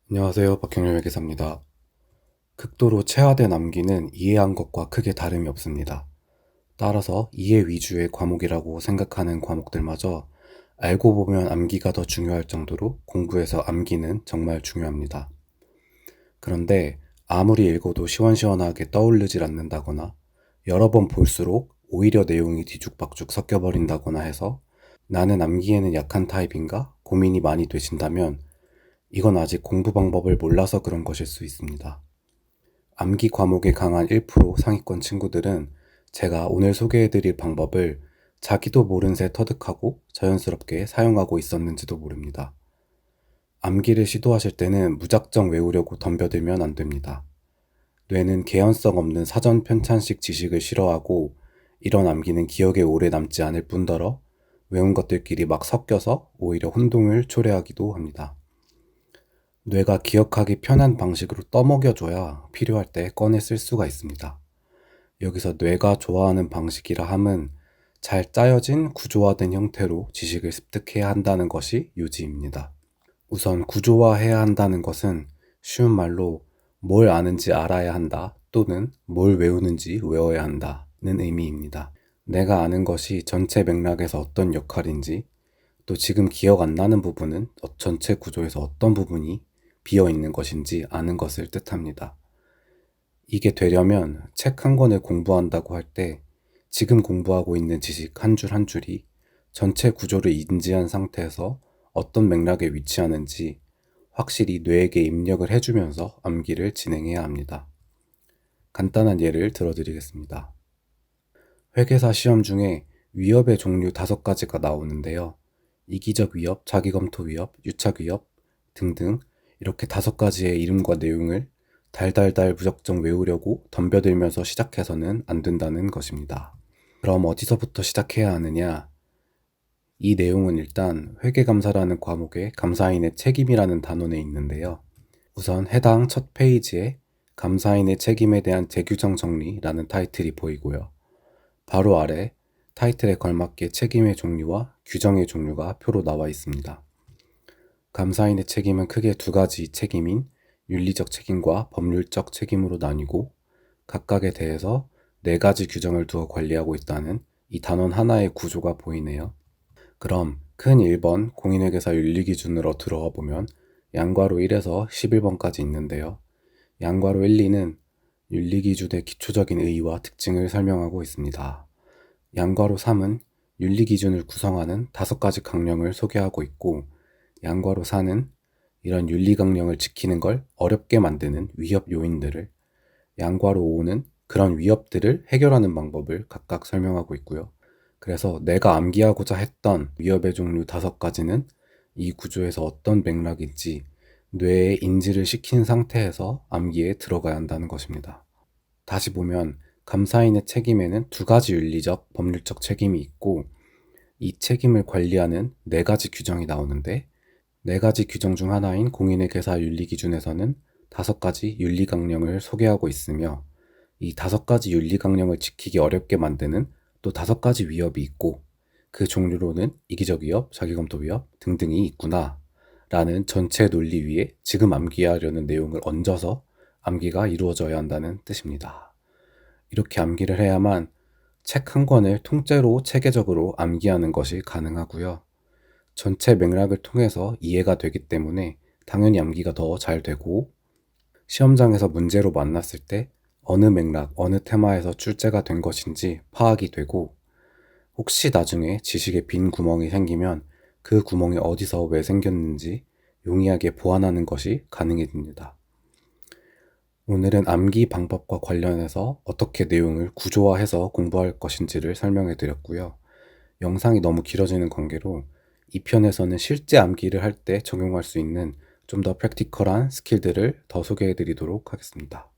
안녕하세요. 박형렬 회계사입니다. 극도로 체화된 암기는 이해한 것과 크게 다름이 없습니다. 따라서 이해 위주의 과목이라고 생각하는 과목들마저 알고 보면 암기가 더 중요할 정도로 공부에서 암기는 정말 중요합니다. 그런데 아무리 읽어도 시원시원하게 떠오르질 않는다거나 여러 번 볼수록 오히려 내용이 뒤죽박죽 섞여버린다거나 해서 나는 암기에는 약한 타입인가 고민이 많이 되신다면 이건 아직 공부 방법을 몰라서 그런 것일 수 있습니다. 암기 과목에 강한 1% 상위권 친구들은 제가 오늘 소개해드릴 방법을 자기도 모른 새 터득하고 자연스럽게 사용하고 있었는지도 모릅니다. 암기를 시도하실 때는 무작정 외우려고 덤벼들면 안 됩니다. 뇌는 개연성 없는 사전 편찬식 지식을 싫어하고 이런 암기는 기억에 오래 남지 않을 뿐더러 외운 것들끼리 막 섞여서 오히려 혼동을 초래하기도 합니다. 뇌가 기억하기 편한 방식으로 떠먹여줘야 필요할 때 꺼내 쓸 수가 있습니다. 여기서 뇌가 좋아하는 방식이라 함은 잘 짜여진 구조화된 형태로 지식을 습득해야 한다는 것이 요지입니다. 우선 구조화해야 한다는 것은 쉬운 말로 뭘 아는지 알아야 한다 또는 뭘 외우는지 외워야 한다는 의미입니다. 내가 아는 것이 전체 맥락에서 어떤 역할인지 또 지금 기억 안 나는 부분은 전체 구조에서 어떤 부분이 비어 있는 것인지 아는 것을 뜻합니다. 이게 되려면 책 한 권을 공부한다고 할 때 지금 공부하고 있는 지식 한 줄 한 줄이 전체 구조를 인지한 상태에서 어떤 맥락에 위치하는지 확실히 뇌에게 입력을 해주면서 암기를 진행해야 합니다. 간단한 예를 들어드리겠습니다. 회계사 시험 중에 위협의 종류 5가지가 나오는데요. 이기적 위협, 자기검토 위협, 유착 위협 등등 이렇게 5가지의 이름과 내용을 달달달 무작정 외우려고 덤벼들면서 시작해서는 안 된다는 것입니다. 그럼 어디서부터 시작해야 하느냐? 이 내용은 일단 회계감사라는 과목의 감사인의 책임이라는 단원에 있는데요. 우선 해당 첫 페이지에 감사인의 책임에 대한 재규정 정리라는 타이틀이 보이고요. 바로 아래 타이틀에 걸맞게 책임의 종류와 규정의 종류가 표로 나와 있습니다. 감사인의 책임은 크게 2가지 책임인 윤리적 책임과 법률적 책임으로 나뉘고 각각에 대해서 4가지 규정을 두어 관리하고 있다는 이 단원 하나의 구조가 보이네요. 그럼 큰 1번 공인회계사 윤리기준으로 들어가 보면 양괄호 1에서 11번까지 있는데요. 양괄호 1, 2는 윤리기준의 기초적인 의의와 특징을 설명하고 있습니다. 양괄호 3은 윤리기준을 구성하는 5가지 강령을 소개하고 있고 양괄호 4는 이런 윤리강령을 지키는 걸 어렵게 만드는 위협 요인들을, 양괄호 5는 그런 위협들을 해결하는 방법을 각각 설명하고 있고요. 그래서 내가 암기하고자 했던 위협의 종류 5가지는 이 구조에서 어떤 맥락인지 뇌에 인지를 시킨 상태에서 암기에 들어가야 한다는 것입니다. 다시 보면 감사인의 책임에는 2가지 윤리적, 법률적 책임이 있고 이 책임을 관리하는 4가지 규정이 나오는데 4가지 규정 중 하나인 공인회계사 윤리기준에서는 5가지 윤리강령을 소개하고 있으며 이 5가지 윤리강령을 지키기 어렵게 만드는 또 5가지 위협이 있고 그 종류로는 이기적 위협, 자기검토 위협 등등이 있구나 라는 전체 논리 위에 지금 암기하려는 내용을 얹어서 암기가 이루어져야 한다는 뜻입니다. 이렇게 암기를 해야만 책 한 권을 통째로 체계적으로 암기하는 것이 가능하고요. 전체 맥락을 통해서 이해가 되기 때문에 당연히 암기가 더 잘 되고 시험장에서 문제로 만났을 때 어느 맥락, 어느 테마에서 출제가 된 것인지 파악이 되고 혹시 나중에 지식에 빈 구멍이 생기면 그 구멍이 어디서 왜 생겼는지 용이하게 보완하는 것이 가능해집니다. 오늘은 암기 방법과 관련해서 어떻게 내용을 구조화해서 공부할 것인지를 설명해 드렸고요. 영상이 너무 길어지는 관계로 이 편에서는 실제 암기를 할 때 적용할 수 있는 좀 더 프랙티컬한 스킬들을 더 소개해 드리도록 하겠습니다.